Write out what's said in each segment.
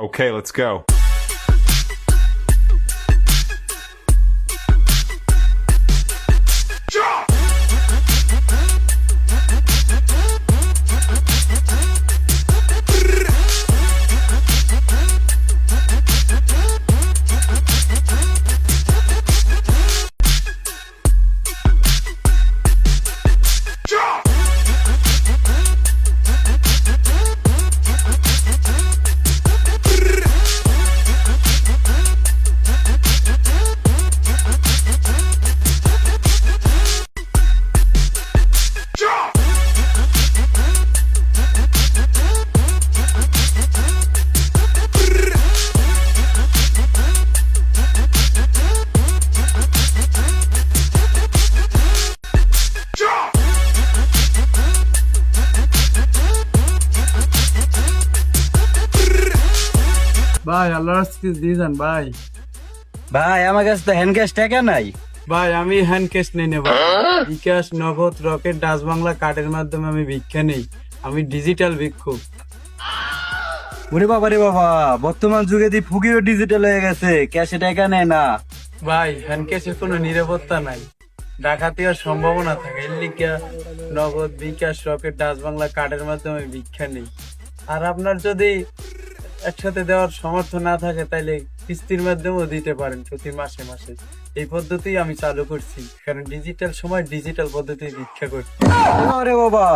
Okay, let's go. ভাই আল্লাহর kiss দিয়েছেন ভাই। ভাই আমার কাছে তো হ্যান্ড ক্যাশ টাকা নাই। ভাই আমি হ্যান্ড ক্যাশ নেই নেব, বিকাশ, নগদ, রকেট, ডাচ বাংলা কার্ডের মাধ্যমে আমি ভিক্ষা নেই। আমি ডিজিটাল ভিক্ষুক। ওরে বাবা রে বাবা, বর্তমান যুগে দি ফুকিও ডিজিটাল হয়ে গেছে, ক্যাশে টাকা নেয় না। ভাই হ্যান্ড ক্যাশের কোনো নিরাপত্তা নাই, ডাকাতি হওয়ার সম্ভাবনা থাকে। এর লিগে নগদ, বিকাশ, রকেট, ডাচ বাংলা কার্ডের মাধ্যমে ভিক্ষা নেই। আর আপনার যদি একসাথে দেওয়ার সামর্থ্য না থাকে তাইলে কিস্তির মাধ্যমেও দিতে পারেন প্রতি মাসে মাসে। এই পদ্ধতি আমি চালু করছি, কারণ ডিজিটাল সময় ডিজিটাল পদ্ধতি ভিক্ষা করছি। আরে বাবা,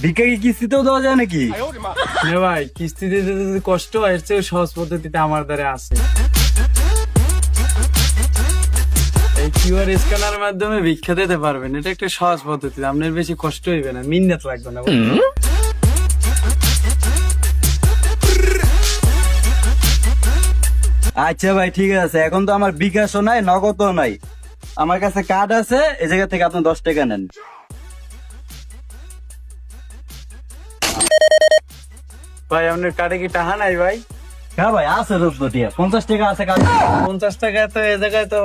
ভিক্ষা কি কিস্তিতেও দেওয়া যায় নাকি? না ভাই, কিস্তি দিতে যদি কষ্ট হয়, এর চেয়ে সহজ পদ্ধতিতে আমার দ্বারা আছে। এই কিউআর স্ক্যানার মাধ্যমে ভিক্ষা দিতে পারবেন, এটা একটা সহজ পদ্ধতি, আপনার বেশি কষ্ট হইবে না, মিন্নাত লাগবে না। আচ্ছা ভাই ঠিক আছে, এখন তো আমার বিকাশও নাই, নগদও নাই, আমার কাছে কার্ড আছে, এই জায়গা থেকে আপনি 10 টাকা নেন। ভাই আপনার কার্ডে কি টাকা নাই ভাই? হ্যাঁ ভাই আছে, 50 টাকা আছে কার্ড। 50 টাকা তো এ জায়গায় তো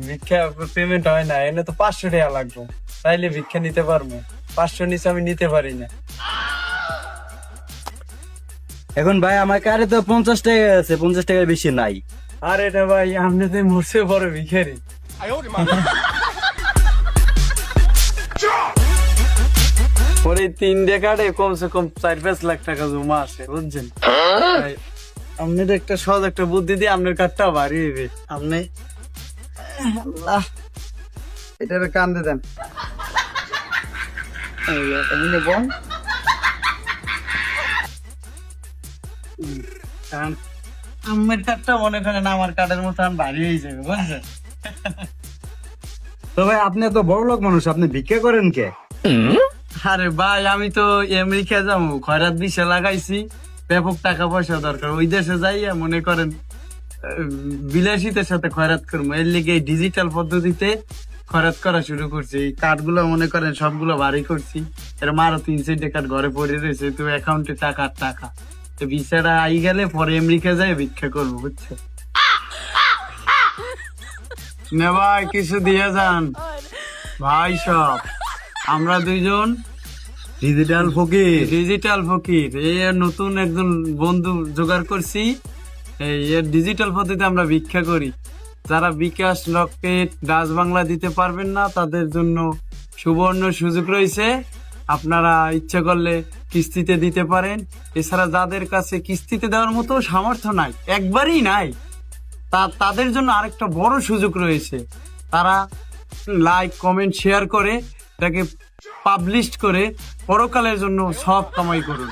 ভিক্ষা পেমেন্ট হয় না, এনে তো 500 টাকা লাগবে, তাইলে ভিক্ষা নিতে পারবো। 500 নিচে আমি নিতে পারি না। এখন ভাই আমার কার্ডে তো 50 টাকা আছে, 50 টাকার বেশি নাই। আর এটা ভাই আপনি তো মরছে বড় ভিখারি। পরে 3 কার্ডে কমসে কম 4-5 লাখ টাকা জমা আসে, বুঝছেন? তাই আপনার একটা সহজ একটা বুদ্ধি দিয়ে আপনার কার্ডটা বাড়িয়ে দিবে। আপনি আল্লাহ, এটার কান্দে দেন। এমনি বল, কারণ আমার কার্ডটা মনে করেন আমার কার্ডের মতো ভারী হয়ে যাবে, বুঝছেন? তো ভাই আপনি তো বড় লোক মানুষ, আপনি ভিক্ষা করেন কে? আরে ভাই আমি তো আমেরিকা যাবো, খয়রাত বিষে লাগাইছি, ব্যাপক টাকা পয়সা দরকার। ওই দেশে যাইয়া মনে করেন বিলাসিতার সাথে খয়রাত করবো, এর লিগে ডিজিটাল পদ্ধতিতে খয়রাত করা শুরু করছি। এই কার্ড গুলো মনে করেন সবগুলো ভারী করছি, এরকম আরো 3-4 কার্ড ঘরে পড়ে রয়েছে, তো অ্যাকাউন্টে টাকা আর টাকা। তো ভিসাটা আই গেলে পরে আমেরিকা যাই ভিক্ষা করবো, বুঝছো? না ভাই কিছু দিয়ে যান ভাই, সব আমরা দুইজন ডিজিটাল ফকির। ডিজিটাল ফকির। এই নতুন একজন বন্ধু জোগাড় করছি, এই এর ডিজিটাল পদ্ধতিতে আমরা ভিক্ষা করি। যারা বিকাশ, রকেট, ডাচ বাংলা দিতে পারবেন না তাদের জন্য সুবর্ণ সুযোগ রয়েছে, আপনারা ইচ্ছা করলে কিস্তিতে দিতে পারেন। এছাড়া যাদের কাছে কিস্তিতে দেওয়ার মতো সামর্থ্য নাই, একবারই নাই, তাদের জন্য আরেকটা বড় সুযোগ রয়েছে। তারা লাইক, কমেন্ট, শেয়ার করে এটাকে পাবলিশ করে পরকালের জন্য সব কামাই করুন।